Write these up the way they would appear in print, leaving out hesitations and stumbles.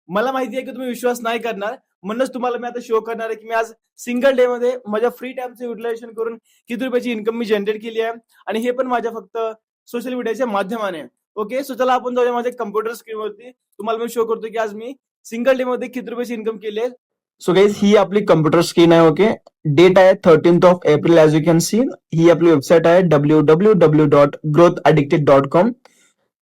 मला माहिती आहे की तुम्ही विश्वास नाही करणार, म्हणूनच तुम्हाला मी आता शो करणार आहे की मी आज सिंगल डे मध्ये माझ्या फ्री टाइमचं युटिलायझेशन करून किती रुपयाची इन्कम मी जनरेट केली आहे आणि हे पण माझ्या फक्त सोशल मीडियाच्या माध्यमाने. ओके, सो चला आपण जाऊया माझ्या कम्प्युटर स्क्रीनवरती. तुम्हाला मी शो करतो की आज मी सिंगल डे मध्ये किती रुपयाची इन्कम केली आहे. सो गाईज ही आपली कम्प्युटर स्क्रीन आहे. ओके, डेट आहे 13th April. As you can see ही आपली वेबसाईट आहे www.growthaddicted.com.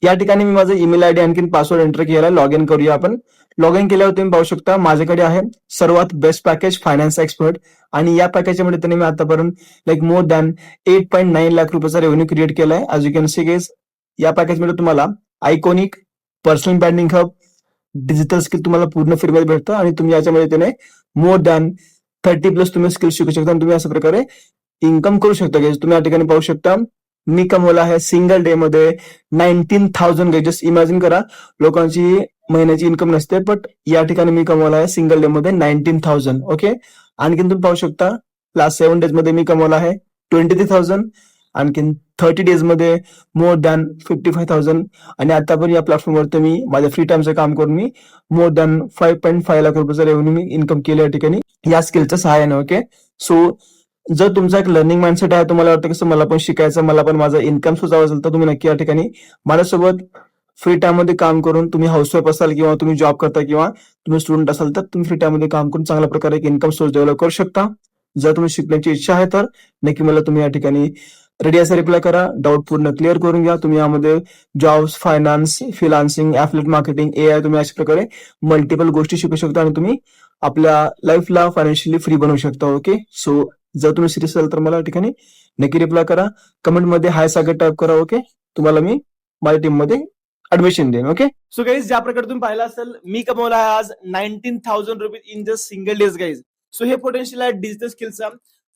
या ठिकाणी मी माझं ईमेल आयडी आणखी पासवर्ड एंटर केला. लॉग इन करूया आपण. लॉग इन केल्यावर तुम्ही पाहू शकता माझ्याकडे आहे सर्वात बेस्ट पॅकेज फायनान्स एक्सपर्ट आणि या पॅकेजमध्ये त्यांनी मी आतापर्यंत लाईक मोर दॅन 8.9 लाख रुपयाचा रेव्हेन्यू क्रिएट केलाय. As you can see guess या पॅकेजमध्ये तुम्हाला iconic, personal branding hub, digital skill तुम्हाला पूर्ण फ्रीमध्ये भेटतं आणि तुम्ही याच्यामध्ये त्याने मोर दॅन 30+ तुम्ही स्किल शिकू शकता आणि तुम्ही अशा प्रकारे इन्कम करू शकता. तुम्ही या ठिकाणी पाहू शकता मी कमवला आहे सिंगल डे मध्ये 19,000. जस्ट इमॅजिन करा, लोकांची महिन्याची इन्कम नसते, बट या ठिकाणी मी कमवला आहे सिंगल डे मध्ये 19,000. ओके, आणखीन तुम्ही पाहू शकता लास्ट 7 डेज मध्ये मी कमवला आहे 23,000. आणखीन 30 डेज मध्ये मोर दॅन 55,000 आणि आता पण या प्लॅटफॉर्मवरती मी माझ्या फ्री टाइमचं काम करून मी मोर दॅन 5.5 लाख रुपयाचा रेव्हेन्यू मी इन्कम केलं या ठिकाणी या स्किलच्या सहाय्याने. ओके, सो जर तुमचा एक लर्निंग माइंडसेट आहे, तुम्हाला वाटतं की मला पण शिकायचं, मला पण माझा इन्कम सोर्स हवा असेल, तर तुम्ही नक्की या ठिकाणी माझ्यासोबत फ्री टाइम मध्ये काम करून, तुम्ही हाऊसवाईफ असाल किंवा तुम्ही जॉब करता किंवा तुम्ही स्टुडंट असाल, तर तुम्ही फ्री टाइम मध्ये काम करून चांगल्या प्रकारे एक इन्कम सोर्स डेव्हलप करू शकता. जर तुम्ही शिकण्याची इच्छा आहे तर नक्की मला तुम्ही या ठिकाणी रेडी असा रिप्लाय करा. डाऊट पूर्ण क्लिअर करून घ्या. तुम्ही यामध्ये jobs, finance, freelancing, affiliate marketing, AI तुम्ही अशा प्रकारे मल्टिपल गोष्टी शिकू शकता आणि तुम्ही आपल्या लाईफला फायनान्शियली फ्री बनवू शकता. ओके, सो जर तुम्ही सिरियस असाल तर मला या ठिकाणी नक्की रिप्लाय करा. कमेंटमध्ये हाय सागर टाईप करा. ओके, तुम्हाला मी माझ्या टीम मध्ये ऍडमिशन देईन. ओके, सो गाईज ज्या प्रकारे तुम्ही पाहिलं असेल मी कमवला आहे आज 19,000 rupees in just single days guys. So हे पोटेन्शियल आहे डिजिटल स्किलचा.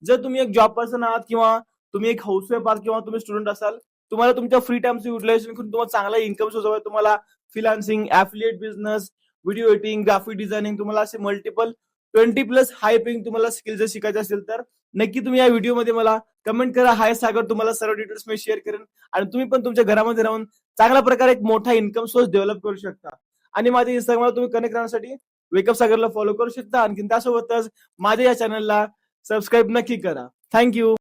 जर तुम्ही एक जॉब पर्सन आहात किंवा तुम्ही एक हाऊसवाईफ आहात किंवा तुम्ही स्टुडंट असाल, तुम्हाला तुमच्या फ्री टाइमचं युटिलायझेशन करून तुम्हाला चांगला इन्कम सोर्स हवा, तुम्हाला freelancing, affiliate business, video editing, graphic designing, तुम्हाला असे मल्टिपल 20+ हाय पेइंग तुम्हाला स्किल जर शिकायचे असेल तर नक्की तुम्ही या व्हिडिओमध्ये मला कमेंट करा हाय सागर. तुम्हाला सर्व डिटेल्स मी शेअर करेन आणि तुम्ही पण तुमच्या घरामध्ये राहून चांगल्या प्रकारे एक मोठा इन्कम सोर्स डेव्हलप करू शकता. आणि माझ्या इंस्टाग्रामला तुम्ही कनेक्ट राहण्यासाठी वेकअप सागरला फॉलो करू शकता. आणखी त्यासोबतच माझ्या या चॅनलला सबस्क्राईब नक्की करा. थँक्यू.